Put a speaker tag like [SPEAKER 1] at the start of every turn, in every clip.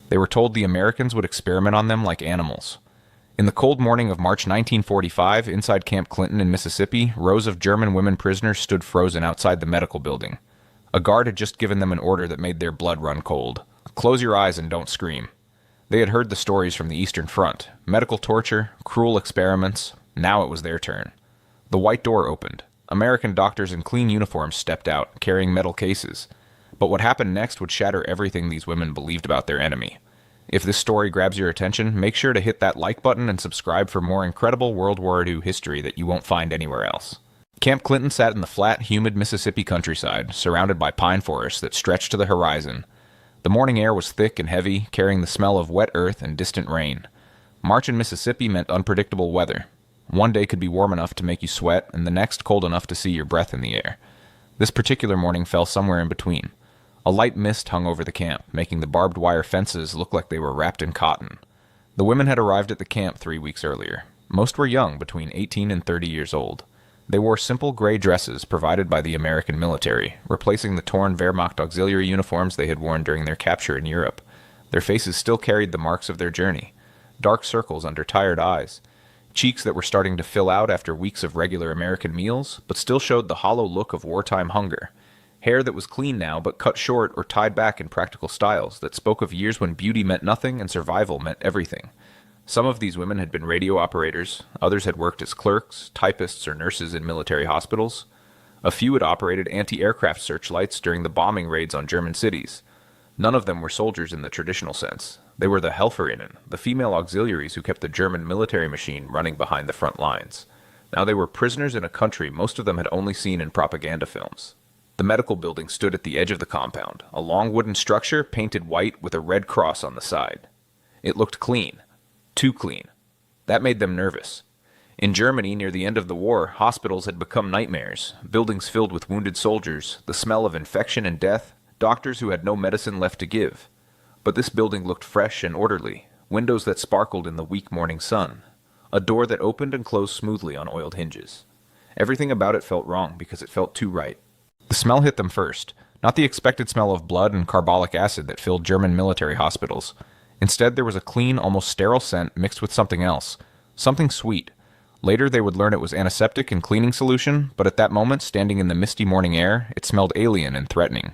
[SPEAKER 1] They were told the Americans would experiment on them like animals. In the cold morning of March 1945, inside Camp Clinton in Mississippi, rows of German women prisoners stood frozen outside the medical building. A guard had just given them an order that made their blood run cold. Close your eyes and don't scream. They had heard the stories from the Eastern Front. Medical torture, cruel experiments. Now it was their turn. The white door opened. American doctors in clean uniforms stepped out, carrying metal cases. But what happened next would shatter everything these women believed about their enemy. If this story grabs your attention, make sure to hit that like button and subscribe for more incredible World War II history that you won't find anywhere else. Camp Clinton sat in the flat, humid Mississippi countryside, surrounded by pine forests that stretched to the horizon. The morning air was thick and heavy, carrying the smell of wet earth and distant rain. March in Mississippi meant unpredictable weather. One day could be warm enough to make you sweat, and the next cold enough to see your breath in the air. This particular morning fell somewhere in between. A light mist hung over the camp, making the barbed wire fences look like they were wrapped in cotton. The women had arrived at the camp 3 weeks earlier. Most were young, between 18 and 30 years old. They wore simple gray dresses provided by the American military, replacing the torn Wehrmacht auxiliary uniforms they had worn during their capture in Europe. Their faces still carried the marks of their journey. Dark circles under tired eyes. Cheeks that were starting to fill out after weeks of regular American meals, but still showed the hollow look of wartime hunger. Hair that was clean now, but cut short or tied back in practical styles that spoke of years when beauty meant nothing and survival meant everything. Some of these women had been radio operators, others had worked as clerks, typists, or nurses in military hospitals. A few had operated anti-aircraft searchlights during the bombing raids on German cities. None of them were soldiers in the traditional sense. They were the Helferinnen, the female auxiliaries who kept the German military machine running behind the front lines. Now they were prisoners in a country most of them had only seen in propaganda films. The medical building stood at the edge of the compound, a long wooden structure painted white with a red cross on the side. It looked clean. Too clean. That made them nervous. In Germany, near the end of the war, hospitals had become nightmares, buildings filled with wounded soldiers, the smell of infection and death, doctors who had no medicine left to give. But this building looked fresh and orderly, windows that sparkled in the weak morning sun, a door that opened and closed smoothly on oiled hinges. Everything about it felt wrong because it felt too right. The smell hit them first, not the expected smell of blood and carbolic acid that filled German military hospitals. Instead, there was a clean, almost sterile scent mixed with something else, something sweet. Later, they would learn it was antiseptic and cleaning solution, but at that moment, standing in the misty morning air, it smelled alien and threatening.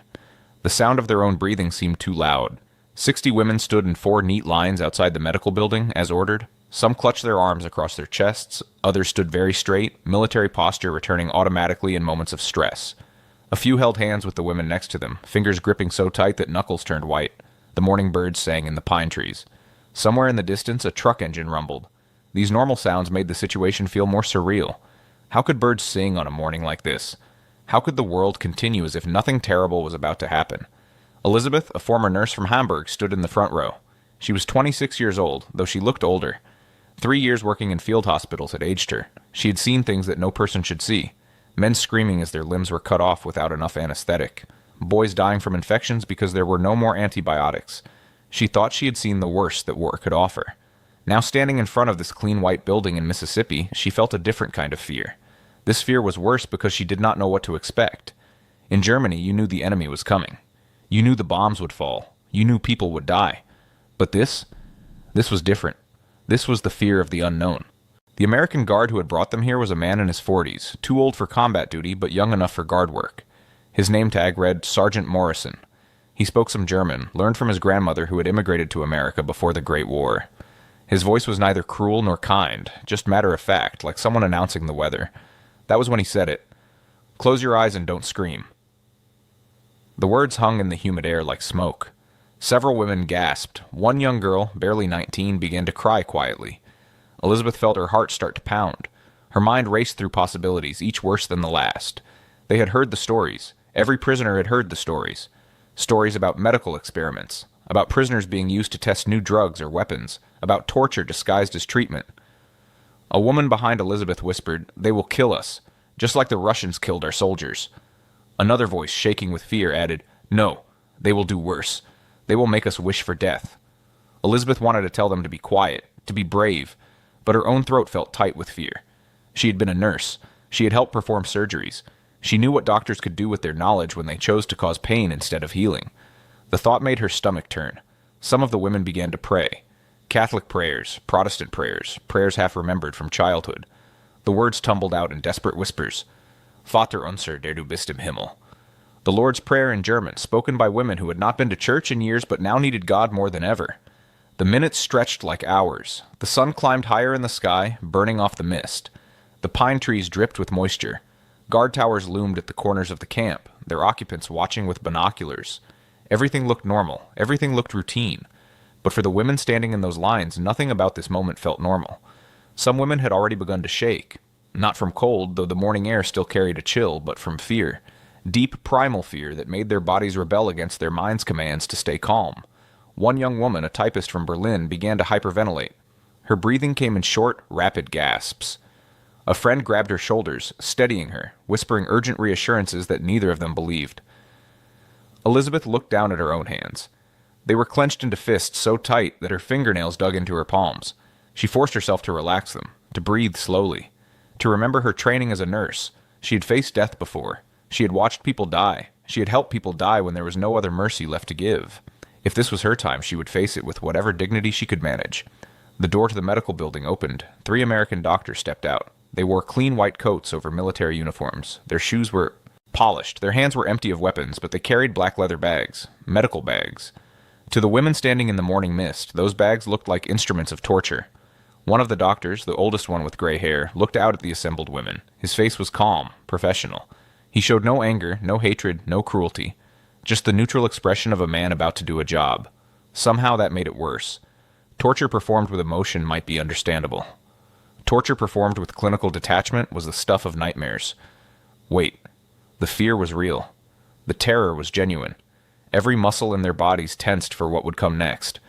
[SPEAKER 1] The sound of their own breathing seemed too loud. 60 women stood in 4 neat lines outside the medical building, as ordered. Some clutched their arms across their chests, others stood very straight, military posture returning automatically in moments of stress. A few held hands with the women next to them, fingers gripping so tight that knuckles turned white. The morning birds sang in the pine trees. Somewhere in the distance, a truck engine rumbled. These normal sounds made the situation feel more surreal. How could birds sing on a morning like this? How could the world continue as if nothing terrible was about to happen? Elizabeth, a former nurse from Hamburg, stood in the front row. She was 26 years old, though she looked older. 3 years working in field hospitals had aged her. She had seen things that no person should see. Men screaming as their limbs were cut off without enough anesthetic. Boys dying from infections because there were no more antibiotics. She thought she had seen the worst that war could offer. Now standing in front of this clean white building in Mississippi, she felt a different kind of fear. This fear was worse because she did not know what to expect. In Germany, you knew the enemy was coming. You knew the bombs would fall. You knew people would die. But this was different. This was the fear of the unknown. The American guard who had brought them here was a man in his 40s, too old for combat duty but young enough for guard work. His name tag read Sergeant Morrison. He spoke some German, learned from his grandmother who had immigrated to America before the Great War. His voice was neither cruel nor kind, just matter of fact, like someone announcing the weather. That was when he said it. Close your eyes and don't scream. The words hung in the humid air like smoke. Several women gasped. One young girl, barely 19, began to cry quietly. Elizabeth felt her heart start to pound. Her mind raced through possibilities, each worse than the last. They had heard the stories. Every prisoner had heard the stories. Stories about medical experiments, about prisoners being used to test new drugs or weapons, about torture disguised as treatment. A woman behind Elizabeth whispered, "They will kill us, just like the Russians killed our soldiers." Another voice, shaking with fear, added, "No, they will do worse. They will make us wish for death." Elizabeth wanted to tell them to be quiet, to be brave, but her own throat felt tight with fear. She had been a nurse. She had helped perform surgeries. She knew what doctors could do with their knowledge when they chose to cause pain instead of healing. The thought made her stomach turn. Some of the women began to pray. Catholic prayers, Protestant prayers, prayers half remembered from childhood. The words tumbled out in desperate whispers. Vater unser, der du bist im Himmel. The Lord's Prayer in German, spoken by women who had not been to church in years but now needed God more than ever. The minutes stretched like hours. The sun climbed higher in the sky, burning off the mist. The pine trees dripped with moisture. Guard towers loomed at the corners of the camp, their occupants watching with binoculars. Everything looked normal. Everything looked routine. But for the women standing in those lines, nothing about this moment felt normal. Some women had already begun to shake. Not from cold, though the morning air still carried a chill, but from fear. Deep primal fear that made their bodies rebel against their minds' commands to stay calm. One young woman, a typist from Berlin, began to hyperventilate. Her breathing came in short, rapid gasps. A friend grabbed her shoulders, steadying her, whispering urgent reassurances that neither of them believed. Elizabeth looked down at her own hands. They were clenched into fists so tight that her fingernails dug into her palms. She forced herself to relax them, to breathe slowly, to remember her training as a nurse. She had faced death before. She had watched people die. She had helped people die when there was no other mercy left to give. If this was her time, she would face it with whatever dignity she could manage. The door to the medical building opened. 3 American doctors stepped out. They wore clean white coats over military uniforms. Their shoes were polished. Their hands were empty of weapons, but they carried black leather bags, medical bags. To the women standing in the morning mist, those bags looked like instruments of torture. One of the doctors, the oldest one with gray hair, looked out at the assembled women. His face was calm, professional. He showed no anger, no hatred, no cruelty. Just the neutral expression of a man about to do a job. Somehow that made it worse. Torture performed with emotion might be understandable. Torture performed with clinical detachment was the stuff of nightmares. Wait. The fear was real. The terror was genuine. Every muscle in their bodies tensed for what would come next.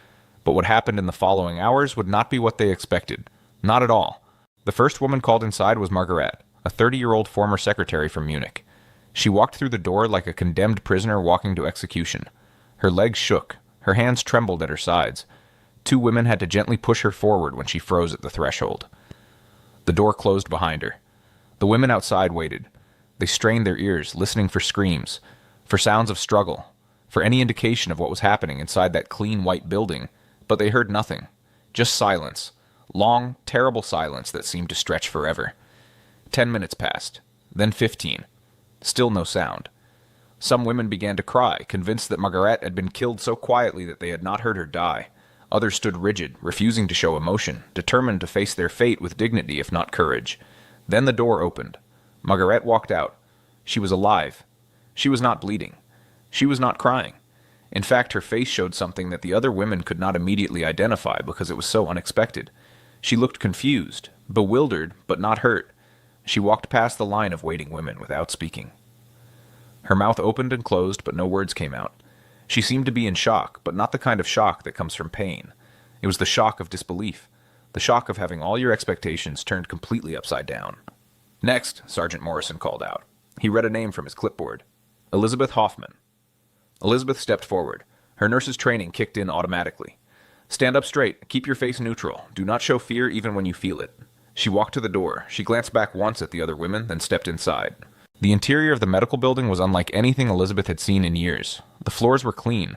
[SPEAKER 1] But what happened in the following hours would not be what they expected. Not at all. The first woman called inside was Margaret, a 30-year-old former secretary from Munich. She walked through the door like a condemned prisoner walking to execution. Her legs shook. Her hands trembled at her sides. 2 women had to gently push her forward when she froze at the threshold. The door closed behind her. The women outside waited. They strained their ears, listening for screams, for sounds of struggle, for any indication of what was happening inside that clean white building, but they heard nothing. Just silence. Long, terrible silence that seemed to stretch forever. 10 minutes passed, then 15. Still no sound. Some women began to cry, convinced that Margaret had been killed so quietly that they had not heard her die. Others stood rigid, refusing to show emotion, determined to face their fate with dignity if not courage. Then the door opened. Margaret walked out. She was alive. She was not bleeding. She was not crying. In fact, her face showed something that the other women could not immediately identify because it was so unexpected. She looked confused, bewildered, but not hurt. She walked past the line of waiting women without speaking. Her mouth opened and closed, but no words came out. She seemed to be in shock, but not the kind of shock that comes from pain. It was the shock of disbelief, the shock of having all your expectations turned completely upside down. Next, Sergeant Morrison called out. He read a name from his clipboard. Elizabeth Hoffman. Elizabeth stepped forward. Her nurse's training kicked in automatically. Stand up straight. Keep your face neutral. Do not show fear even when you feel it. She walked to the door. She glanced back once at the other women, then stepped inside. The interior of the medical building was unlike anything Elizabeth had seen in years. The floors were clean.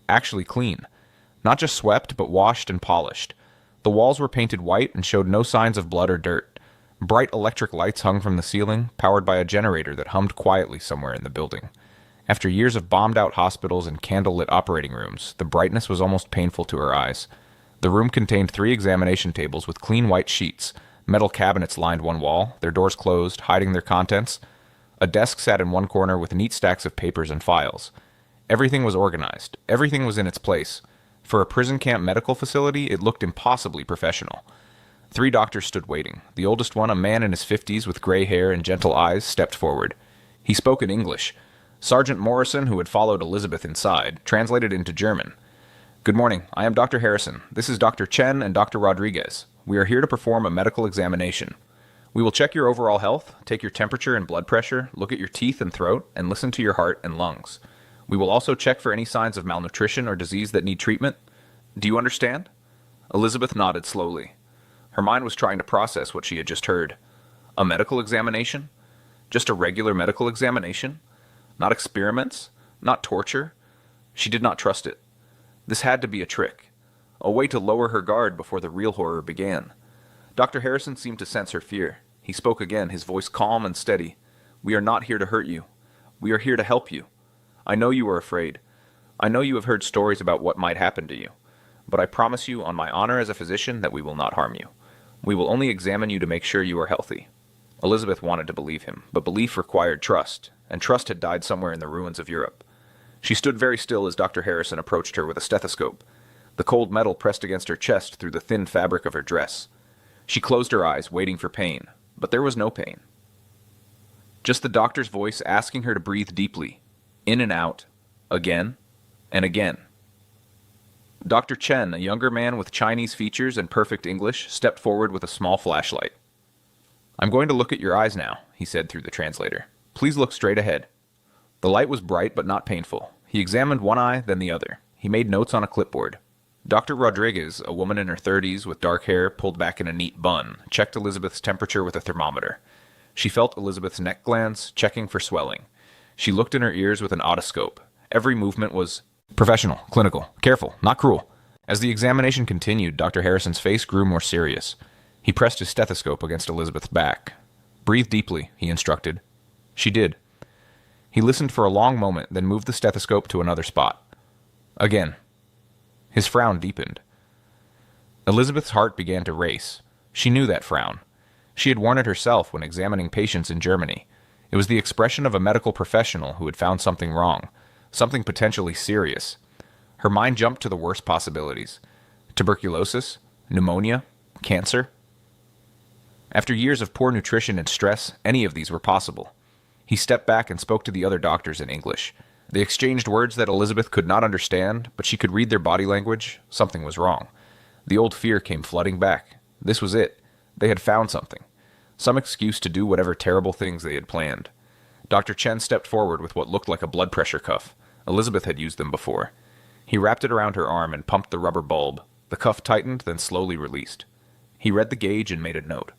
[SPEAKER 1] Actually clean. Not just swept, but washed and polished. The walls were painted white and showed no signs of blood or dirt. Bright electric lights hung from the ceiling, powered by a generator that hummed quietly somewhere in the building. After years of bombed-out hospitals and candle-lit operating rooms, the brightness was almost painful to her eyes. The room contained 3 examination tables with clean white sheets. Metal cabinets lined one wall, their doors closed, hiding their contents. A desk sat in one corner with neat stacks of papers and files. Everything was organized. Everything was in its place. For a prison camp medical facility, it looked impossibly professional. 3 doctors stood waiting. The oldest one, a man in his 50s with gray hair and gentle eyes, stepped forward. He spoke in English. Sergeant Morrison, who had followed Elizabeth inside, translated into German. Good morning. I am Dr. Harrison. This is Dr. Chen and Dr. Rodriguez. We are here to perform a medical examination. We will check your overall health, take your temperature and blood pressure, look at your teeth and throat, and listen to your heart and lungs. We will also check for any signs of malnutrition or disease that need treatment. Do you understand? Elizabeth nodded slowly. Her mind was trying to process what she had just heard. A medical examination? Just a regular medical examination? Not experiments? Not torture? She did not trust it. This had to be a trick, a way to lower her guard before the real horror began. Dr. Harrison seemed to sense her fear. He spoke again, his voice calm and steady. "We are not here to hurt you. We are here to help you. I know you are afraid. I know you have heard stories about what might happen to you. But I promise you on my honor as a physician that we will not harm you. We will only examine you to make sure you are healthy." Elizabeth wanted to believe him, but belief required trust, and trust had died somewhere in the ruins of Europe. She stood very still as Dr. Harrison approached her with a stethoscope. The cold metal pressed against her chest through the thin fabric of her dress. She closed her eyes, waiting for pain, but there was no pain. Just the doctor's voice asking her to breathe deeply, in and out, again and again. Dr. Chen, a younger man with Chinese features and perfect English, stepped forward with a small flashlight. "I'm going to look at your eyes now," he said through the translator. "Please look straight ahead." The light was bright but not painful. He examined one eye, then the other. He made notes on a clipboard. Dr. Rodriguez, a woman in her 30s with dark hair pulled back in a neat bun, checked Elizabeth's temperature with a thermometer. She felt Elizabeth's neck glands, checking for swelling. She looked in her ears with an otoscope. Every movement was professional, clinical, careful, not cruel. As the examination continued, Dr. Harrison's face grew more serious. He pressed his stethoscope against Elizabeth's back. "Breathe deeply," he instructed. She did. He listened for a long moment, then moved the stethoscope to another spot. Again. His frown deepened. Elizabeth's heart began to race. She knew that frown. She had worn it herself when examining patients in Germany. It was the expression of a medical professional who had found something wrong, something potentially serious. Her mind jumped to the worst possibilities. Tuberculosis? Pneumonia? Cancer? After years of poor nutrition and stress, any of these were possible. He stepped back and spoke to the other doctors in English. They exchanged words that Elizabeth could not understand, but she could read their body language. Something was wrong. The old fear came flooding back. This was it. They had found something. Some excuse to do whatever terrible things they had planned. Dr. Chen stepped forward with what looked like a blood pressure cuff. Elizabeth had used them before. He wrapped it around her arm and pumped the rubber bulb. The cuff tightened, then slowly released. He read the gauge and made a note.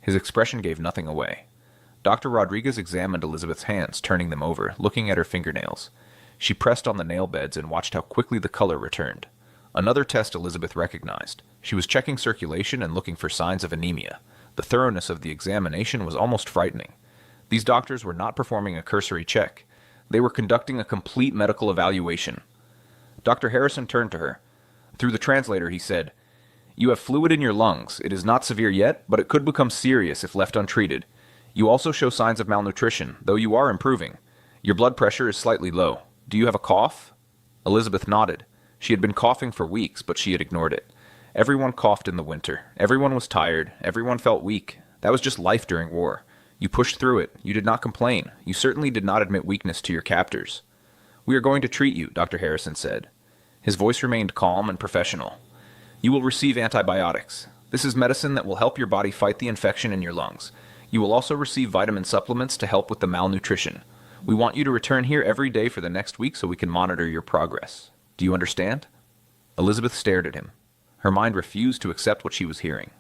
[SPEAKER 1] His expression gave nothing away. Dr. Rodriguez examined Elizabeth's hands, turning them over, looking at her fingernails. She pressed on the nail beds and watched how quickly the color returned. Another test Elizabeth recognized. She was checking circulation and looking for signs of anemia. The thoroughness of the examination was almost frightening. These doctors were not performing a cursory check. They were conducting a complete medical evaluation. Dr. Harrison turned to her. Through the translator, he said, "You have fluid in your lungs. It is not severe yet, but it could become serious if left untreated. You also show signs of malnutrition, though you are improving. Your blood pressure is slightly low. Do you have a cough?" Elizabeth nodded. She had been coughing for weeks, but she had ignored it. Everyone coughed in the winter. Everyone was tired. Everyone felt weak. That was just life during war. You pushed through it. You did not complain. You certainly did not admit weakness to your captors. "We are going to treat you," Dr. Harrison said. His voice remained calm and professional. "You will receive antibiotics. This is medicine that will help your body fight the infection in your lungs. You will also receive vitamin supplements to help with the malnutrition. We want you to return here every day for the next week so we can monitor your progress. Do you understand?" Elizabeth stared at him. Her mind refused to accept what she was hearing.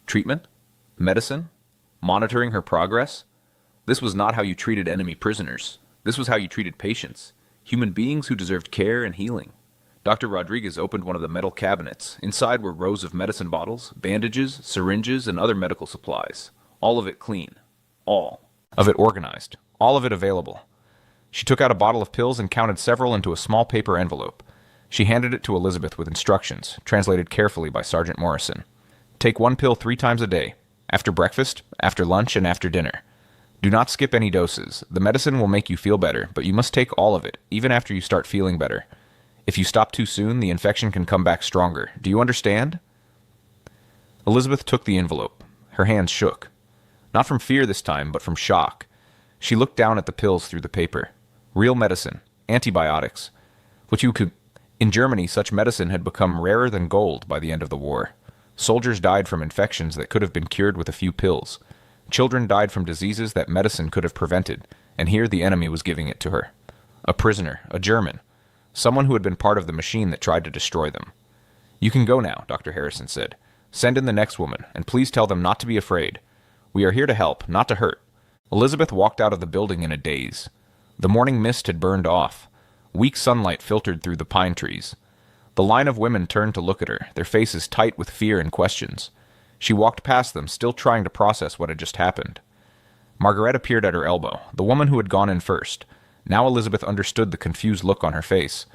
[SPEAKER 1] Treatment? Medicine? Monitoring her progress? This was not how you treated enemy prisoners. This was how you treated patients. Human beings who deserved care and healing. Dr. Rodriguez opened one of the metal cabinets. Inside were rows of medicine bottles, bandages, syringes, and other medical supplies. All of it clean. All of it organized. All of it available. She took out a bottle of pills and counted several into a small paper envelope. She handed it to Elizabeth with instructions, translated carefully by Sergeant Morrison. "Take one pill 3 times a day. After breakfast, after lunch, and after dinner. Do not skip any doses. The medicine will make you feel better, but you must take all of it, even after you start feeling better. If you stop too soon, the infection can come back stronger. Do you understand?" Elizabeth took the envelope. Her hands shook. Not from fear this time, but from shock. She looked down at the pills through the paper. Real medicine. Antibiotics. What you could... In Germany, such medicine had become rarer than gold by the end of the war. Soldiers died from infections that could have been cured with a few pills. Children died from diseases that medicine could have prevented, and here the enemy was giving it to her. A prisoner, a German, someone who had been part of the machine that tried to destroy them. "You can go now," Dr. Harrison said. "Send in the next woman, and please tell them not to be afraid. We are here to help, not to hurt." Elizabeth walked out of the building in a daze. The morning mist had burned off. Weak sunlight filtered through the pine trees. The line of women turned to look at her, their faces tight with fear and questions. She walked past them, still trying to process what had just happened. Margaret appeared at her elbow, the woman who had gone in first. Now Elizabeth understood the confused look on her face.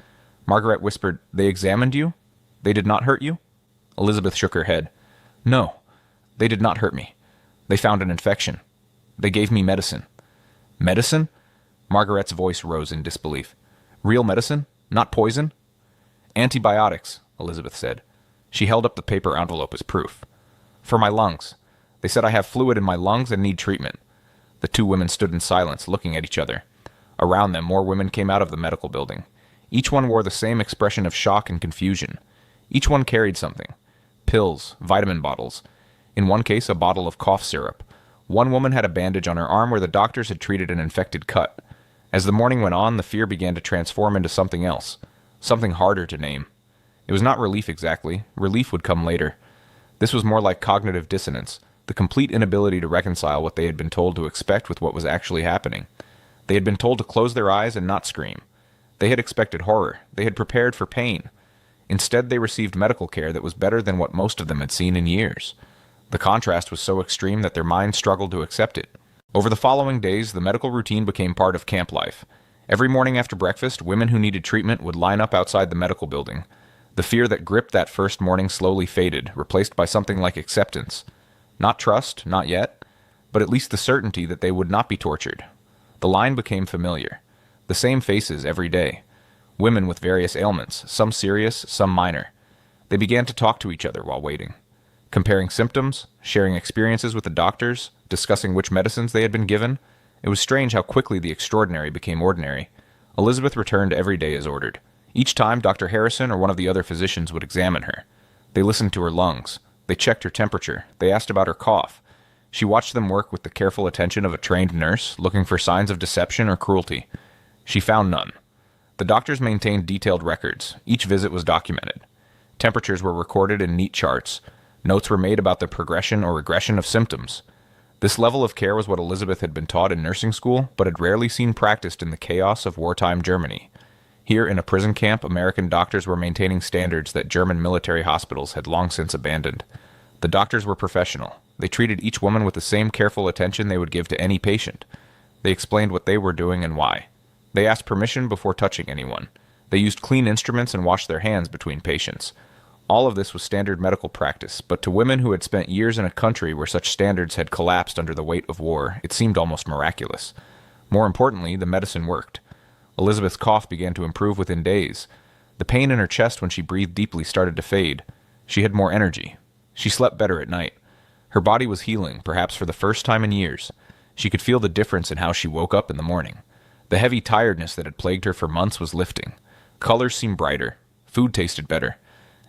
[SPEAKER 1] Margaret whispered, "They examined you? They did not hurt you?" Elizabeth shook her head. "No, they did not hurt me. They found an infection. They gave me medicine." "Medicine?" Margaret's voice rose in disbelief. "Real medicine? Not poison?" "Antibiotics," Elizabeth said. She held up the paper envelope as proof. "For my lungs. They said I have fluid in my lungs and need treatment." The two women stood in silence, looking at each other. Around them, more women came out of the medical building. Each one wore the same expression of shock and confusion. Each one carried something. Pills, vitamin bottles. In one case, a bottle of cough syrup. One woman had a bandage on her arm where the doctors had treated an infected cut. As the morning went on, the fear began to transform into something else. Something harder to name. It was not relief exactly. Relief would come later. This was more like cognitive dissonance, the complete inability to reconcile what they had been told to expect with what was actually happening. They had been told to close their eyes and not scream. They had expected horror. They had prepared for pain. Instead, they received medical care that was better than what most of them had seen in years. The contrast was so extreme that their minds struggled to accept it. Over the following days, the medical routine became part of camp life. Every morning after breakfast, women who needed treatment would line up outside the medical building. The fear that gripped that first morning slowly faded, replaced by something like acceptance. Not trust, not yet, but at least the certainty that they would not be tortured. The line became familiar. The same faces every day. Women with various ailments, some serious, some minor. They began to talk to each other while waiting, comparing symptoms, sharing experiences with the doctors, discussing which medicines they had been given. It was strange how quickly the extraordinary became ordinary. Elizabeth returned every day as ordered. Each time, Dr. Harrison or one of the other physicians would examine her. They listened to her lungs. They checked her temperature. They asked about her cough. She watched them work with the careful attention of a trained nurse, looking for signs of deception or cruelty. She found none. The doctors maintained detailed records. Each visit was documented. Temperatures were recorded in neat charts. Notes were made about the progression or regression of symptoms. This level of care was what Elizabeth had been taught in nursing school, but had rarely seen practiced in the chaos of wartime Germany. Here in a prison camp, American doctors were maintaining standards that German military hospitals had long since abandoned. The doctors were professional. They treated each woman with the same careful attention they would give to any patient. They explained what they were doing and why. They asked permission before touching anyone. They used clean instruments and washed their hands between patients. All of this was standard medical practice, but to women who had spent years in a country where such standards had collapsed under the weight of war, it seemed almost miraculous. More importantly, the medicine worked. Elizabeth's cough began to improve within days. The pain in her chest when she breathed deeply started to fade. She had more energy. She slept better at night. Her body was healing, perhaps for the first time in years. She could feel the difference in how she woke up in the morning. The heavy tiredness that had plagued her for months was lifting. Colors seemed brighter. Food tasted better.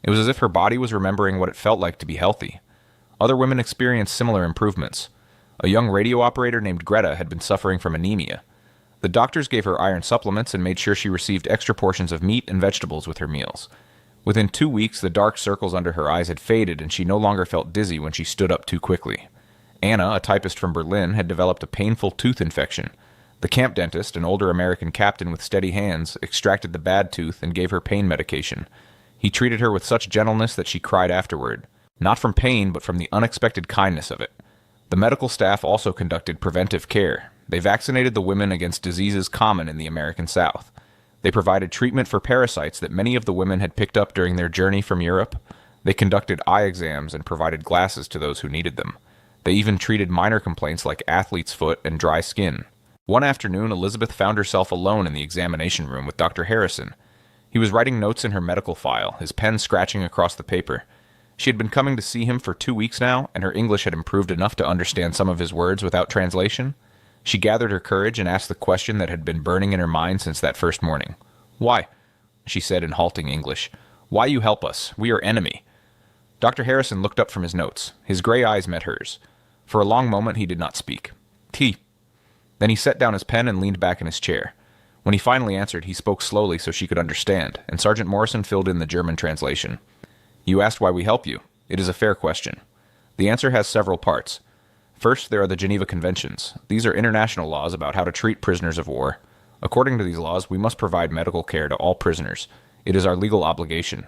[SPEAKER 1] It was as if her body was remembering what it felt like to be healthy. Other women experienced similar improvements. A young radio operator named Greta had been suffering from anemia. The doctors gave her iron supplements and made sure she received extra portions of meat and vegetables with her meals. Within 2 weeks, the dark circles under her eyes had faded and she no longer felt dizzy when she stood up too quickly. Anna, a typist from Berlin, had developed a painful tooth infection. The camp dentist, an older American captain with steady hands, extracted the bad tooth and gave her pain medication. He treated her with such gentleness that she cried afterward, not from pain but from the unexpected kindness of it. The medical staff also conducted preventive care. They vaccinated the women against diseases common in the American South. They provided treatment for parasites that many of the women had picked up during their journey from Europe. They conducted eye exams and provided glasses to those who needed them. They even treated minor complaints like athlete's foot and dry skin. One afternoon, Elizabeth found herself alone in the examination room with Dr. Harrison. He was writing notes in her medical file, his pen scratching across the paper. She had been coming to see him for 2 weeks now, and her English had improved enough to understand some of his words without translation. She gathered her courage and asked the question that had been burning in her mind since that first morning. "Why?" she said in halting English. "Why you help us? We are enemy." Dr. Harrison looked up from his notes. His gray eyes met hers. For a long moment he did not speak. "Tea." Then he set down his pen and leaned back in his chair. When he finally answered, he spoke slowly so she could understand, and Sergeant Morrison filled in the German translation. "You asked why we help you. It is a fair question. The answer has several parts. First, there are the Geneva Conventions. These are international laws about how to treat prisoners of war. According to these laws, we must provide medical care to all prisoners. It is our legal obligation.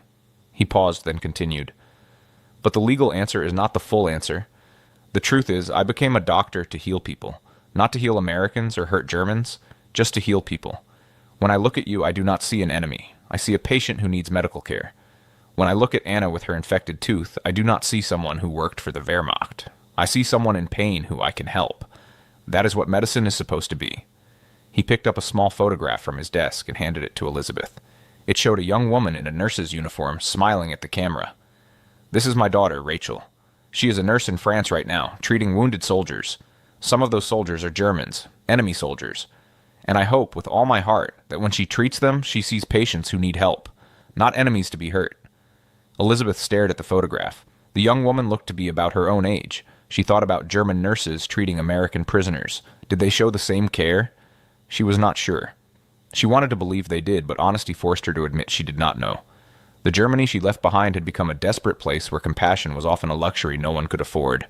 [SPEAKER 1] He paused, then continued. But the legal answer is not the full answer. The truth is, I became a doctor to heal people. Not to heal Americans or hurt Germans, just to heal people. When I look at you, I do not see an enemy. I see a patient who needs medical care. When I look at Anna with her infected tooth, I do not see someone who worked for the Wehrmacht. I see someone in pain who I can help. That is what medicine is supposed to be. He picked up a small photograph from his desk and handed it to Elizabeth. It showed a young woman in a nurse's uniform smiling at the camera. This is my daughter, Rachel. She is a nurse in France right now, treating wounded soldiers. Some of those soldiers are Germans, enemy soldiers. And I hope, with all my heart, that when she treats them, she sees patients who need help, not enemies to be hurt. Elizabeth stared at the photograph. The young woman looked to be about her own age. She thought about German nurses treating American prisoners. Did they show the same care? She was not sure. She wanted to believe they did, but honesty forced her to admit she did not know. The Germany she left behind had become a desperate place where compassion was often a luxury no one could afford.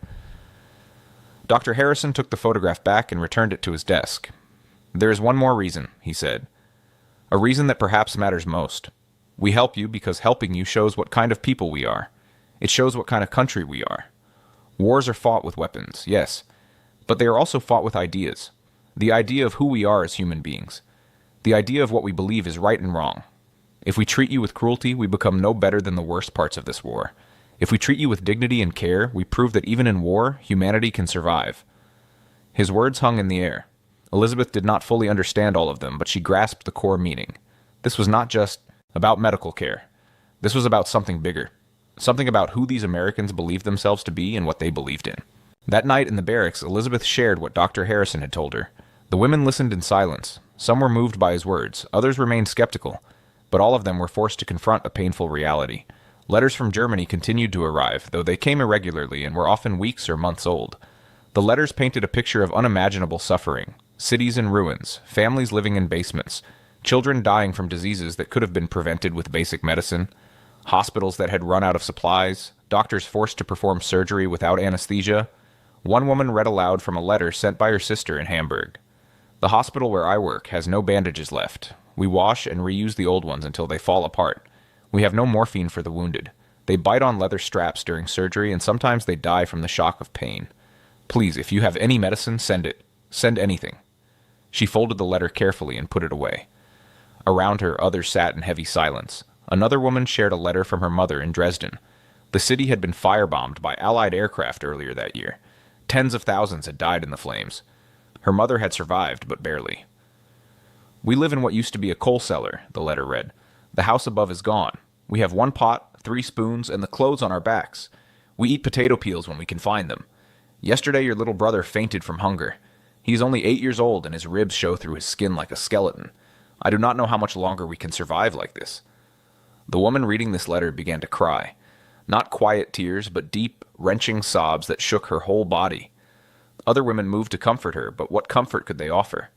[SPEAKER 1] Dr. Harrison took the photograph back and returned it to his desk. There is one more reason, he said. A reason that perhaps matters most. We help you because helping you shows what kind of people we are. It shows what kind of country we are. Wars are fought with weapons, yes, but they are also fought with ideas. The idea of who we are as human beings. The idea of what we believe is right and wrong. If we treat you with cruelty, we become no better than the worst parts of this war. If we treat you with dignity and care, we prove that even in war, humanity can survive. His words hung in the air. Elizabeth did not fully understand all of them, but she grasped the core meaning. This was not just about medical care. This was about something bigger. Something about who these Americans believed themselves to be and what they believed in. That night in the barracks, Elizabeth shared what Dr. Harrison had told her. The women listened in silence. Some were moved by his words, others remained skeptical, but all of them were forced to confront a painful reality. Letters from Germany continued to arrive, though they came irregularly and were often weeks or months old. The letters painted a picture of unimaginable suffering. Cities in ruins, families living in basements, children dying from diseases that could have been prevented with basic medicine, hospitals that had run out of supplies, doctors forced to perform surgery without anesthesia. One woman read aloud from a letter sent by her sister in Hamburg. The hospital where I work has no bandages left. We wash and reuse the old ones until they fall apart. We have no morphine for the wounded. They bite on leather straps during surgery, and sometimes they die from the shock of pain. Please, if you have any medicine, send it. Send anything. She folded the letter carefully and put it away. Around her, others sat in heavy silence. Another woman shared a letter from her mother in Dresden. The city had been firebombed by Allied aircraft earlier that year. Tens of thousands had died in the flames. Her mother had survived, but barely. We live in what used to be a coal cellar, the letter read. The house above is gone. We have 1 pot, 3 spoons, and the clothes on our backs. We eat potato peels when we can find them. Yesterday your little brother fainted from hunger. He is only 8 years old and his ribs show through his skin like a skeleton. I do not know how much longer we can survive like this. The woman reading this letter began to cry. Not quiet tears, but deep, wrenching sobs that shook her whole body. Other women moved to comfort her, but what comfort could they offer?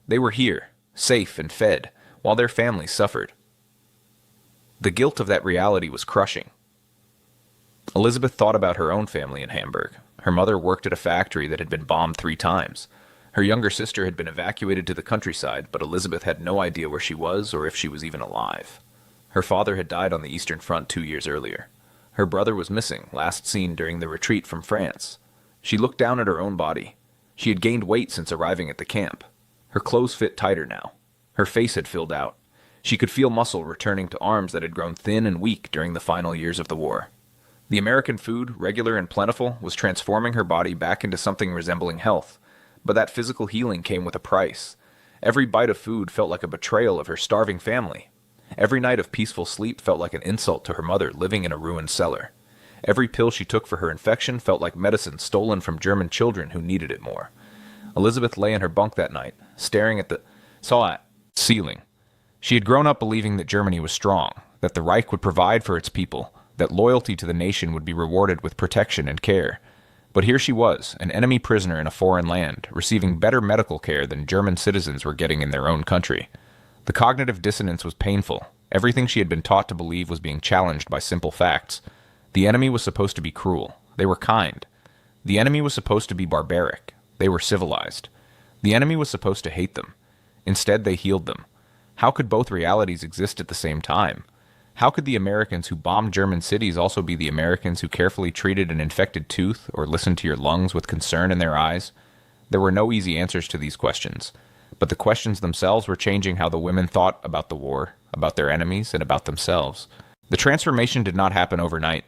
[SPEAKER 1] They were here, safe and fed, while their families suffered. The guilt of that reality was crushing. Elizabeth thought about her own family in Hamburg. Her mother worked at a factory that had been bombed 3 times. Her younger sister had been evacuated to the countryside, but Elizabeth had no idea where she was or if she was even alive. Her father had died on the Eastern Front 2 years earlier. Her brother was missing, last seen during the retreat from France. She looked down at her own body. She had gained weight since arriving at the camp. Her clothes fit tighter now. Her face had filled out. She could feel muscle returning to arms that had grown thin and weak during the final years of the war. The American food, regular and plentiful, was transforming her body back into something resembling health. But that physical healing came with a price. Every bite of food felt like a betrayal of her starving family. Every night of peaceful sleep felt like an insult to her mother living in a ruined cellar. Every pill she took for her infection felt like medicine stolen from German children who needed it more. Elizabeth lay in her bunk that night, staring at the ceiling. She had grown up believing that Germany was strong, that the Reich would provide for its people, that loyalty to the nation would be rewarded with protection and care. But here she was, an enemy prisoner in a foreign land, receiving better medical care than German citizens were getting in their own country. The cognitive dissonance was painful. Everything she had been taught to believe was being challenged by simple facts. The enemy was supposed to be cruel. They were kind. The enemy was supposed to be barbaric. They were civilized. The enemy was supposed to hate them. Instead, they healed them. How could both realities exist at the same time? How could the Americans who bombed German cities also be the Americans who carefully treated an infected tooth or listened to your lungs with concern in their eyes? There were no easy answers to these questions, but the questions themselves were changing how the women thought about the war, about their enemies, and about themselves. The transformation did not happen overnight.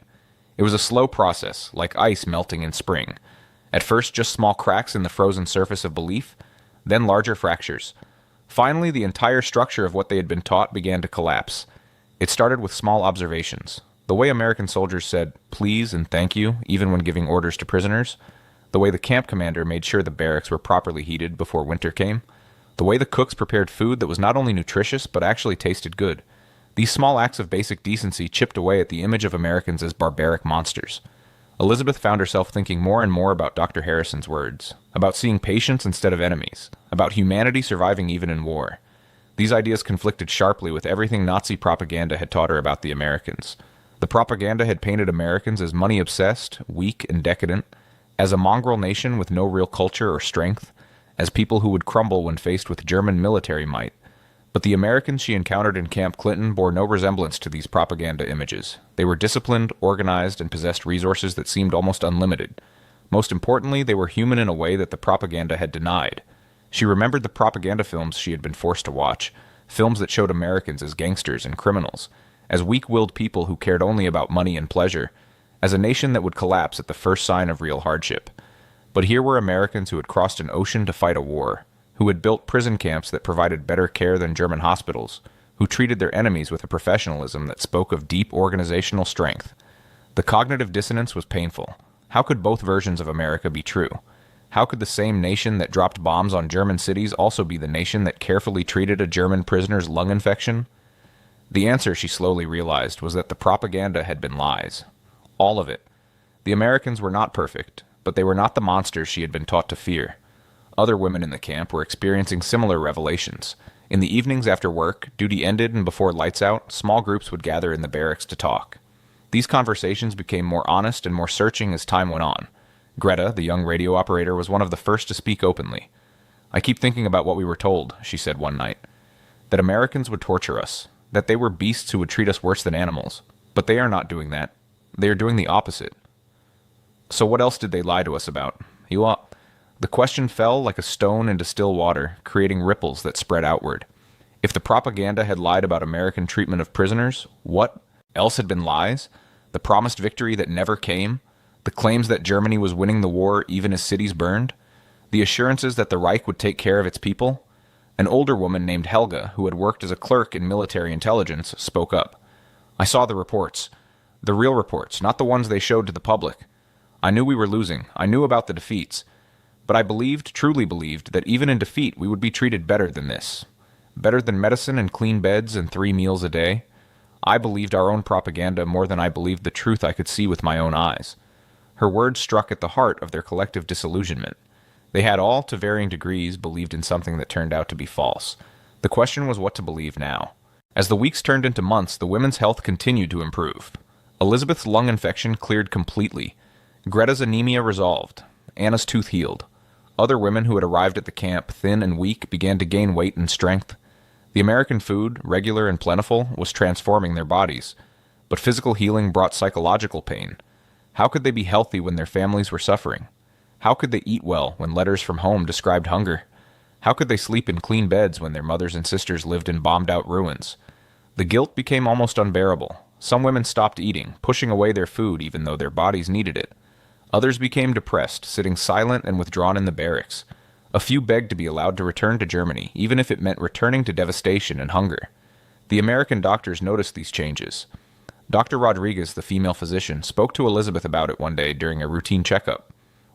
[SPEAKER 1] It was a slow process, like ice melting in spring. At first, just small cracks in the frozen surface of belief, then larger fractures. Finally, the entire structure of what they had been taught began to collapse. It started with small observations. The way American soldiers said please and thank you, even when giving orders to prisoners. The way the camp commander made sure the barracks were properly heated before winter came. The way the cooks prepared food that was not only nutritious, but actually tasted good. These small acts of basic decency chipped away at the image of Americans as barbaric monsters. Elizabeth found herself thinking more and more about Dr. Harrison's words, about seeing patients instead of enemies, about humanity surviving even in war. These ideas conflicted sharply with everything Nazi propaganda had taught her about the Americans. The propaganda had painted Americans as money-obsessed, weak, and decadent, as a mongrel nation with no real culture or strength, as people who would crumble when faced with German military might. But the Americans she encountered in Camp Clinton bore no resemblance to these propaganda images. They were disciplined, organized, and possessed resources that seemed almost unlimited. Most importantly, they were human in a way that the propaganda had denied. She remembered the propaganda films she had been forced to watch, films that showed Americans as gangsters and criminals, as weak-willed people who cared only about money and pleasure, as a nation that would collapse at the first sign of real hardship. But here were Americans who had crossed an ocean to fight a war, who had built prison camps that provided better care than German hospitals, who treated their enemies with a professionalism that spoke of deep organizational strength. The cognitive dissonance was painful. How could both versions of America be true? How could the same nation that dropped bombs on German cities also be the nation that carefully treated a German prisoner's lung infection? The answer, she slowly realized, was that the propaganda had been lies. All of it. The Americans were not perfect, but they were not the monsters she had been taught to fear. Other women in the camp were experiencing similar revelations. In the evenings after work, duty ended and before lights out, small groups would gather in the barracks to talk. These conversations became more honest and more searching as time went on. Greta, the young radio operator, was one of the first to speak openly. "I keep thinking about what we were told," she said one night. "That Americans would torture us, that they were beasts who would treat us worse than animals. But they are not doing that. They are doing the opposite." So what else did they lie to us about? The question fell like a stone into still water, creating ripples that spread outward. If the propaganda had lied about American treatment of prisoners, what else had been lies? The promised victory that never came? The claims that Germany was winning the war even as cities burned? The assurances that the Reich would take care of its people? An older woman named Helga, who had worked as a clerk in military intelligence, spoke up. "I saw the reports. The real reports, not the ones they showed to the public. I knew we were losing. I knew about the defeats. But I believed, truly believed, that even in defeat we would be treated better than this. Better than medicine and clean beds and 3 meals a day. I believed our own propaganda more than I believed the truth I could see with my own eyes." Her words struck at the heart of their collective disillusionment. They had all, to varying degrees, believed in something that turned out to be false. The question was what to believe now. As the weeks turned into months, the women's health continued to improve. Elizabeth's lung infection cleared completely. Greta's anemia resolved. Anna's tooth healed. Other women who had arrived at the camp, thin and weak, began to gain weight and strength. The American food, regular and plentiful, was transforming their bodies. But physical healing brought psychological pain. How could they be healthy when their families were suffering? How could they eat well when letters from home described hunger? How could they sleep in clean beds when their mothers and sisters lived in bombed-out ruins? The guilt became almost unbearable. Some women stopped eating, pushing away their food even though their bodies needed it. Others became depressed, sitting silent and withdrawn in the barracks. A few begged to be allowed to return to Germany, even if it meant returning to devastation and hunger. The American doctors noticed these changes. Dr. Rodriguez, the female physician, spoke to Elizabeth about it one day during a routine checkup.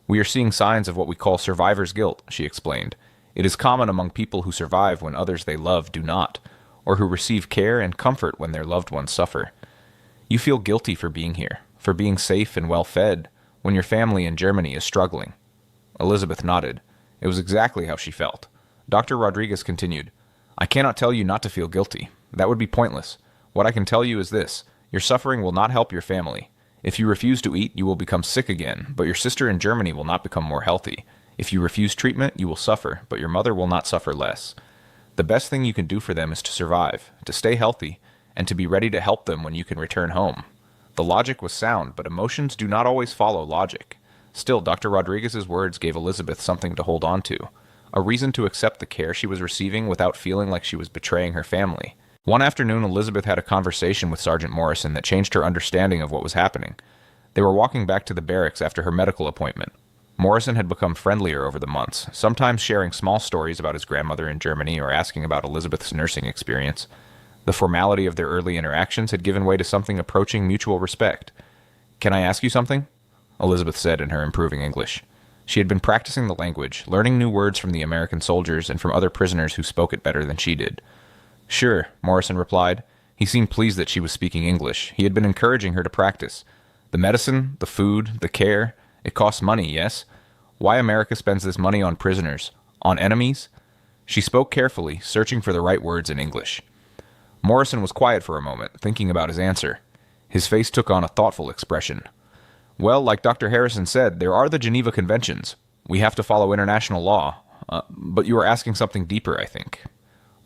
[SPEAKER 1] "We are seeing signs of what we call survivor's guilt," she explained. "It is common among people who survive when others they love do not, or who receive care and comfort when their loved ones suffer. You feel guilty for being here, for being safe and well-fed, when your family in Germany is struggling." Elizabeth nodded. It was exactly how she felt. Dr. Rodriguez continued, "I cannot tell you not to feel guilty. That would be pointless. What I can tell you is this. Your suffering will not help your family. If you refuse to eat, you will become sick again, but your sister in Germany will not become more healthy. If you refuse treatment, you will suffer, but your mother will not suffer less. The best thing you can do for them is to survive, to stay healthy, and to be ready to help them when you can return home. The logic was sound, but emotions do not always follow logic. Still, Dr. Rodriguez's words gave Elizabeth something to hold on to, a reason to accept the care she was receiving without feeling like she was betraying her family. One afternoon, Elizabeth had a conversation with Sergeant Morrison that changed her understanding of what was happening. They were walking back to the barracks after her medical appointment. Morrison had become friendlier over the months, sometimes sharing small stories about his grandmother in Germany or asking about Elizabeth's nursing experience. The formality of their early interactions had given way to something approaching mutual respect. "Can I ask you something?" Elizabeth said in her improving English. She had been practicing the language, learning new words from the American soldiers and from other prisoners who spoke it better than she did. "Sure," Morrison replied. He seemed pleased that she was speaking English. He had been encouraging her to practice. The medicine, the food, the care, it costs money, yes? Why America spends this money on prisoners? On enemies? She spoke carefully, searching for the right words in English. Morrison was quiet for a moment, thinking about his answer. His face took on a thoughtful expression. "Well, like Dr. Harrison said, there are the Geneva Conventions. We have to follow international law. But you are asking something deeper, I think.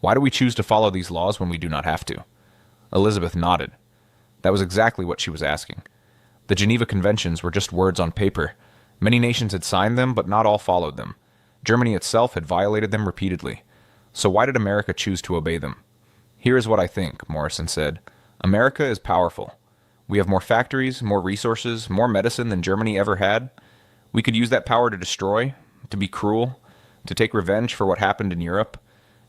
[SPEAKER 1] Why do we choose to follow these laws when we do not have to?" Elizabeth nodded. That was exactly what she was asking. The Geneva Conventions were just words on paper. Many nations had signed them, but not all followed them. Germany itself had violated them repeatedly. So why did America choose to obey them? "Here is what I think," Morrison said. "America is powerful. We have more factories, more resources, more medicine than Germany ever had. We could use that power to destroy, to be cruel, to take revenge for what happened in Europe.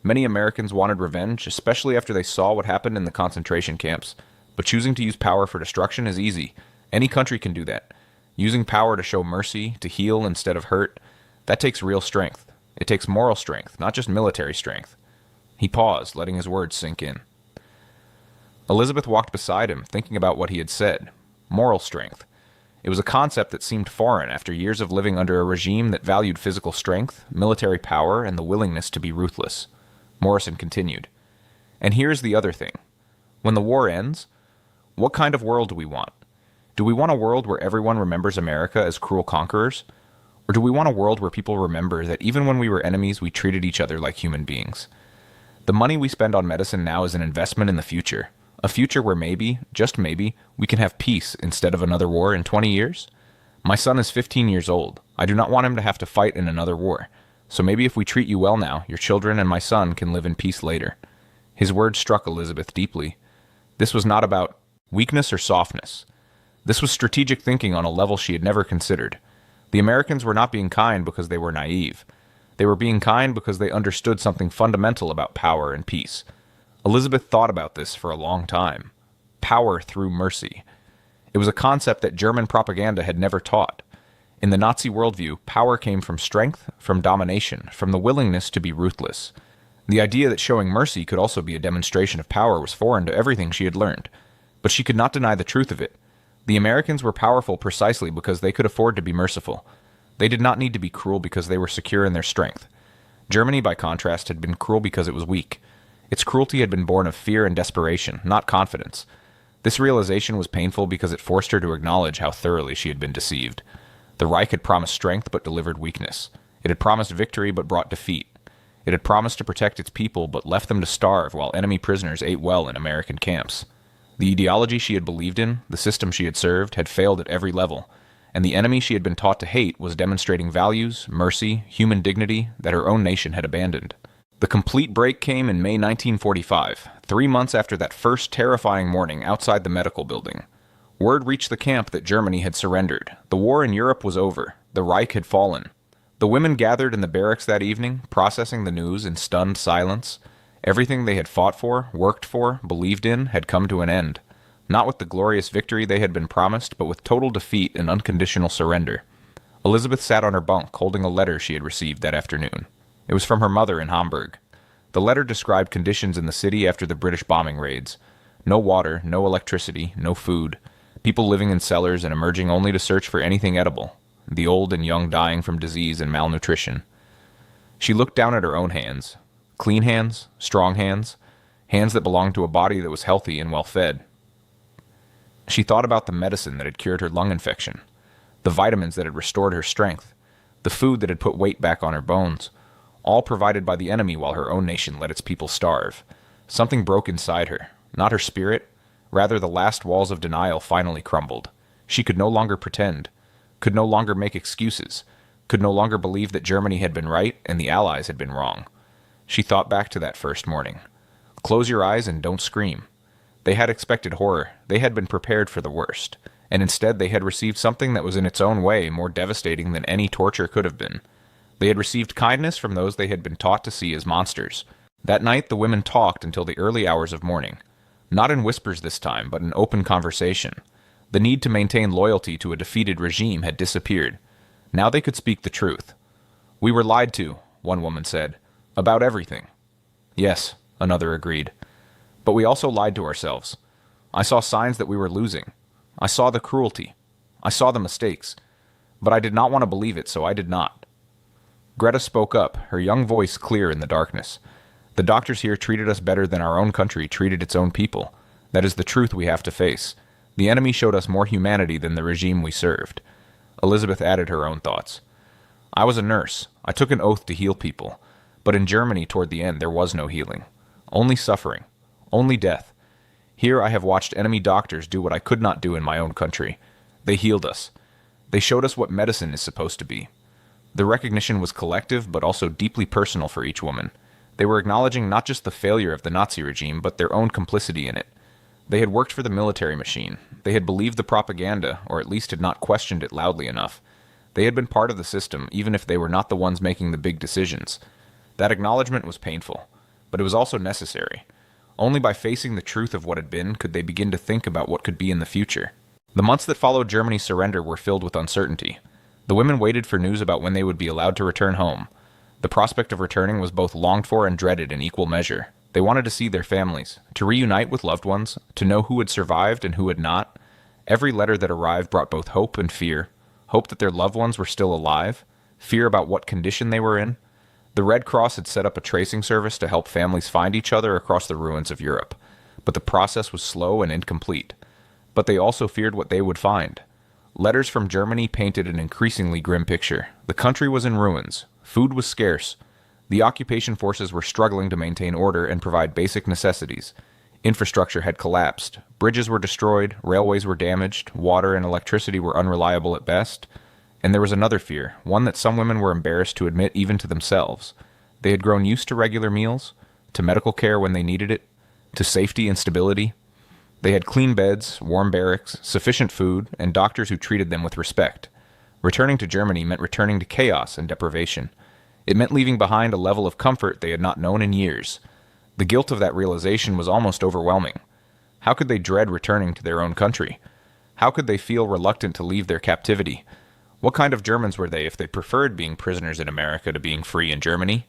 [SPEAKER 1] Many Americans wanted revenge, especially after they saw what happened in the concentration camps. But choosing to use power for destruction is easy. Any country can do that. Using power to show mercy, to heal instead of hurt, that takes real strength. It takes moral strength, not just military strength." He paused, letting his words sink in. Elizabeth walked beside him, thinking about what he had said. Moral strength. It was a concept that seemed foreign after years of living under a regime that valued physical strength, military power, and the willingness to be ruthless. Morrison continued. "And here's the other thing. When the war ends, what kind of world do we want? Do we want a world where everyone remembers America as cruel conquerors? Or do we want a world where people remember that even when we were enemies, we treated each other like human beings? The money we spend on medicine now is an investment in the future. A future where maybe, just maybe, we can have peace instead of another war in 20 years? My son is 15 years old. I do not want him to have to fight in another war. So maybe if we treat you well now, your children and my son can live in peace later." His words struck Elizabeth deeply. This was not about weakness or softness. This was strategic thinking on a level she had never considered. The Americans were not being kind because they were naive. They were being kind because they understood something fundamental about power and peace. Elizabeth thought about this for a long time. Power through mercy. It was a concept that German propaganda had never taught. In the Nazi worldview, power came from strength, from domination, from the willingness to be ruthless. The idea that showing mercy could also be a demonstration of power was foreign to everything she had learned. But she could not deny the truth of it. The Americans were powerful precisely because they could afford to be merciful. They did not need to be cruel because they were secure in their strength. Germany, by contrast, had been cruel because it was weak. Its cruelty had been born of fear and desperation, not confidence. This realization was painful because it forced her to acknowledge how thoroughly she had been deceived. The Reich had promised strength but delivered weakness. It had promised victory but brought defeat. It had promised to protect its people but left them to starve while enemy prisoners ate well in American camps. The ideology she had believed in, the system she had served, had failed at every level, and the enemy she had been taught to hate was demonstrating values, mercy, human dignity that her own nation had abandoned. The complete break came in May 1945, 3 months after that first terrifying morning outside the medical building. Word reached the camp that Germany had surrendered. The war in Europe was over. The Reich had fallen. The women gathered in the barracks that evening, processing the news in stunned silence. Everything they had fought for, worked for, believed in, had come to an end. Not with the glorious victory they had been promised, but with total defeat and unconditional surrender. Elizabeth sat on her bunk, holding a letter she had received that afternoon. It was from her mother in Hamburg. The letter described conditions in the city after the British bombing raids. No water, no electricity, no food. People living in cellars and emerging only to search for anything edible. The old and young dying from disease and malnutrition. She looked down at her own hands. Clean hands, strong hands, hands that belonged to a body that was healthy and well-fed. She thought about the medicine that had cured her lung infection, the vitamins that had restored her strength, the food that had put weight back on her bones, all provided by the enemy while her own nation let its people starve. Something broke inside her. not her spirit. Rather, the last walls of denial finally crumbled. She could no longer pretend, could no longer make excuses, could no longer believe that Germany had been right and the Allies had been wrong. She thought back to that first morning. Close your eyes and don't scream. They had expected horror. They had been prepared for the worst. And instead they had received something that was in its own way more devastating than any torture could have been. They had received kindness from those they had been taught to see as monsters. That night the women talked until the early hours of morning. Not in whispers this time, but in open conversation. The need to maintain loyalty to a defeated regime had disappeared. Now they could speak the truth. "We were lied to," one woman said. "About everything." "Yes," another agreed. "But we also lied to ourselves. I saw signs that we were losing. I saw the cruelty. I saw the mistakes. But I did not want to believe it, so I did not." Greta spoke up, her young voice clear in the darkness. "The doctors here treated us better than our own country treated its own people. That is the truth we have to face. The enemy showed us more humanity than the regime we served." Elizabeth added her own thoughts. "I was a nurse. I took an oath to heal people. But in Germany, toward the end, there was no healing. Only suffering. Only death. Here I have watched enemy doctors do what I could not do in my own country. They healed us. They showed us what medicine is supposed to be." The recognition was collective, but also deeply personal for each woman. They were acknowledging not just the failure of the Nazi regime, but their own complicity in it. They had worked for the military machine. They had believed the propaganda, or at least had not questioned it loudly enough. They had been part of the system, even if they were not the ones making the big decisions. That acknowledgement was painful, but it was also necessary. Only by facing the truth of what had been could they begin to think about what could be in the future. The months that followed Germany's surrender were filled with uncertainty. The women waited for news about when they would be allowed to return home. The prospect of returning was both longed for and dreaded in equal measure. They wanted to see their families, to reunite with loved ones, to know who had survived and who had not. Every letter that arrived brought both hope and fear. Hope that their loved ones were still alive, fear about what condition they were in. The Red Cross had set up a tracing service to help families find each other across the ruins of Europe, but the process was slow and incomplete. But they also feared what they would find. Letters from Germany painted an increasingly grim picture. The country was in ruins. Food was scarce. The occupation forces were struggling to maintain order and provide basic necessities. Infrastructure had collapsed. Bridges were destroyed, railways were damaged, water and electricity were unreliable at best. And there was another fear, one that some women were embarrassed to admit even to themselves. They had grown used to regular meals, to medical care when they needed it, to safety and stability. They had clean beds, warm barracks, sufficient food, and doctors who treated them with respect. Returning to Germany meant returning to chaos and deprivation. It meant leaving behind a level of comfort they had not known in years. The guilt of that realization was almost overwhelming. How could they dread returning to their own country? How could they feel reluctant to leave their captivity? What kind of Germans were they if they preferred being prisoners in America to being free in Germany?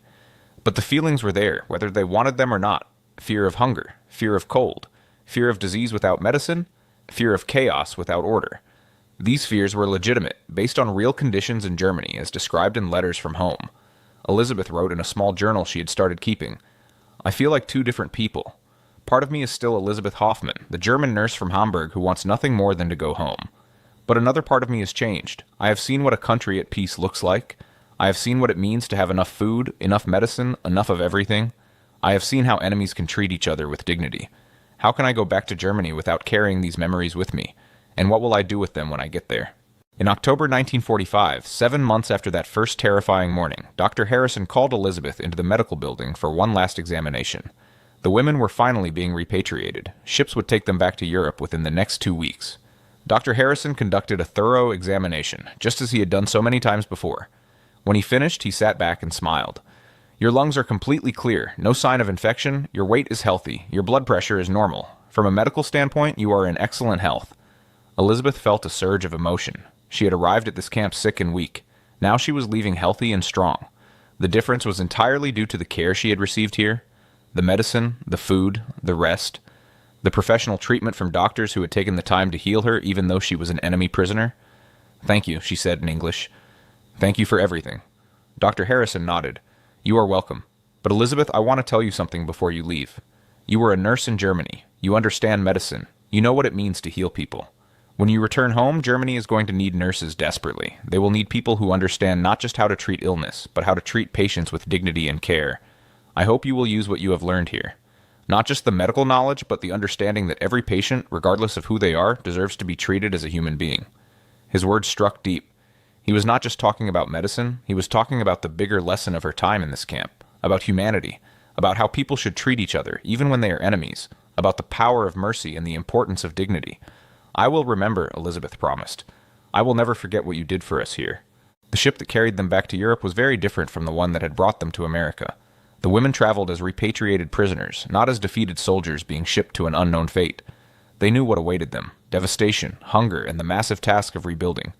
[SPEAKER 1] But the feelings were there, whether they wanted them or not. Fear of hunger, fear of cold, fear of disease without medicine, fear of chaos without order. These fears were legitimate, based on real conditions in Germany as described in letters from home. Elizabeth wrote in a small journal she had started keeping, "I feel like two different people. Part of me is still Elizabeth Hoffman, the German nurse from Hamburg who wants nothing more than to go home. But another part of me has changed. I have seen what a country at peace looks like. I have seen what it means to have enough food, enough medicine, enough of everything. I have seen how enemies can treat each other with dignity. How can I go back to Germany without carrying these memories with me? And what will I do with them when I get there?" In October 1945, 7 months after that first terrifying morning, Dr. Harrison called Elizabeth into the medical building for one last examination. The women were finally being repatriated. Ships would take them back to Europe within the next 2 weeks. Dr. Harrison conducted a thorough examination, just as he had done so many times before. When he finished, he sat back and smiled. "Your lungs are completely clear, no sign of infection, your weight is healthy, your blood pressure is normal. From a medical standpoint, you are in excellent health." Elizabeth felt a surge of emotion. She had arrived at this camp sick and weak. Now she was leaving healthy and strong. The difference was entirely due to the care she had received here. The medicine, the food, the rest. The professional treatment from doctors who had taken the time to heal her even though she was an enemy prisoner. "Thank you," she said in English. "Thank you for everything." Dr. Harrison nodded. "You are welcome. But Elizabeth, I want to tell you something before you leave. You were a nurse in Germany. You understand medicine. You know what it means to heal people. When you return home, Germany is going to need nurses desperately. They will need people who understand not just how to treat illness, but how to treat patients with dignity and care. I hope you will use what you have learned here. Not just the medical knowledge, but the understanding that every patient, regardless of who they are, deserves to be treated as a human being. His words struck deep. He was not just talking about medicine, he was talking about the bigger lesson of her time in this camp, about humanity, about how people should treat each other, even when they are enemies, about the power of mercy and the importance of dignity. "I will remember," Elizabeth promised. "I will never forget what you did for us here." The ship that carried them back to Europe was very different from the one that had brought them to America. The women traveled as repatriated prisoners, not as defeated soldiers being shipped to an unknown fate. They knew what awaited them: devastation, hunger, and the massive task of rebuilding.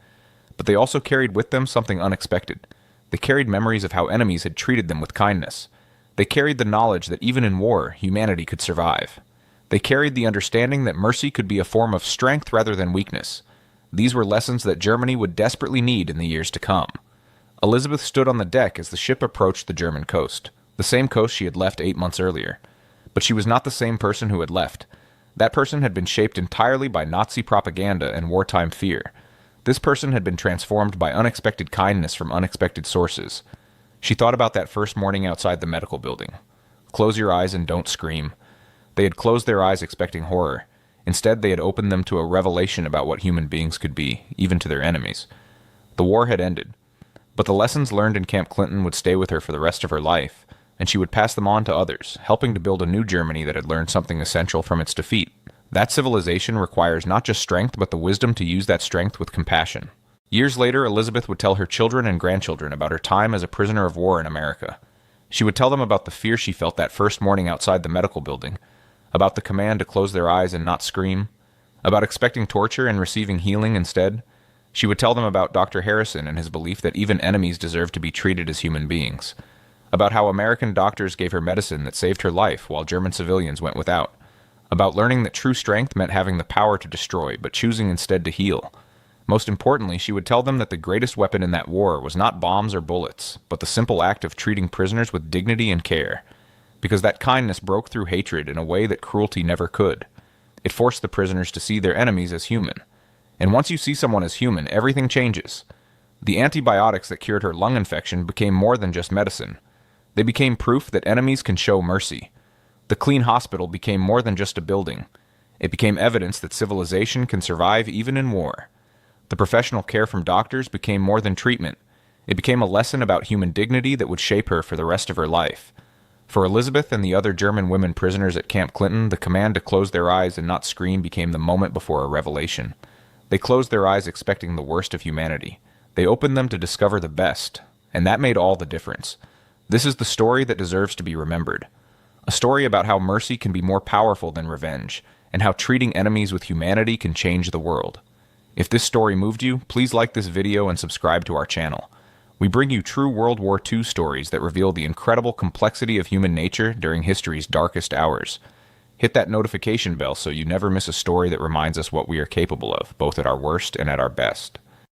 [SPEAKER 1] But they also carried with them something unexpected. They carried memories of how enemies had treated them with kindness. They carried the knowledge that even in war, humanity could survive. They carried the understanding that mercy could be a form of strength rather than weakness. These were lessons that Germany would desperately need in the years to come. Elizabeth stood on the deck as the ship approached the German coast, the same coast she had left 8 months earlier. But she was not the same person who had left. That person had been shaped entirely by Nazi propaganda and wartime fear. This person had been transformed by unexpected kindness from unexpected sources. She thought about that first morning outside the medical building. Close your eyes and don't scream. They had closed their eyes expecting horror. Instead, they had opened them to a revelation about what human beings could be, even to their enemies. The war had ended, but the lessons learned in Camp Clinton would stay with her for the rest of her life, and she would pass them on to others, helping to build a new Germany that had learned something essential from its defeat. That civilization requires not just strength, but the wisdom to use that strength with compassion. Years later, Elizabeth would tell her children and grandchildren about her time as a prisoner of war in America. She would tell them about the fear she felt that first morning outside the medical building, about the command to close their eyes and not scream, about expecting torture and receiving healing instead. She would tell them about Dr. Harrison and his belief that even enemies deserve to be treated as human beings, about how American doctors gave her medicine that saved her life while German civilians went without, about learning that true strength meant having the power to destroy but choosing instead to heal. Most importantly, she would tell them that the greatest weapon in that war was not bombs or bullets, but the simple act of treating prisoners with dignity and care. Because that kindness broke through hatred in a way that cruelty never could. It forced the prisoners to see their enemies as human. And once you see someone as human, everything changes. The antibiotics that cured her lung infection became more than just medicine. They became proof that enemies can show mercy. The clean hospital became more than just a building. It became evidence that civilization can survive even in war. The professional care from doctors became more than treatment. It became a lesson about human dignity that would shape her for the rest of her life. For Elizabeth and the other German women prisoners at Camp Clinton, the command to close their eyes and not scream became the moment before a revelation. They closed their eyes expecting the worst of humanity. They opened them to discover the best, and that made all the difference. This is the story that deserves to be remembered. A story about how mercy can be more powerful than revenge, and how treating enemies with humanity can change the world. If this story moved you, please like this video and subscribe to our channel. We bring you true World War II stories that reveal the incredible complexity of human nature during history's darkest hours. Hit that notification bell so you never miss a story that reminds us what we are capable of, both at our worst and at our best.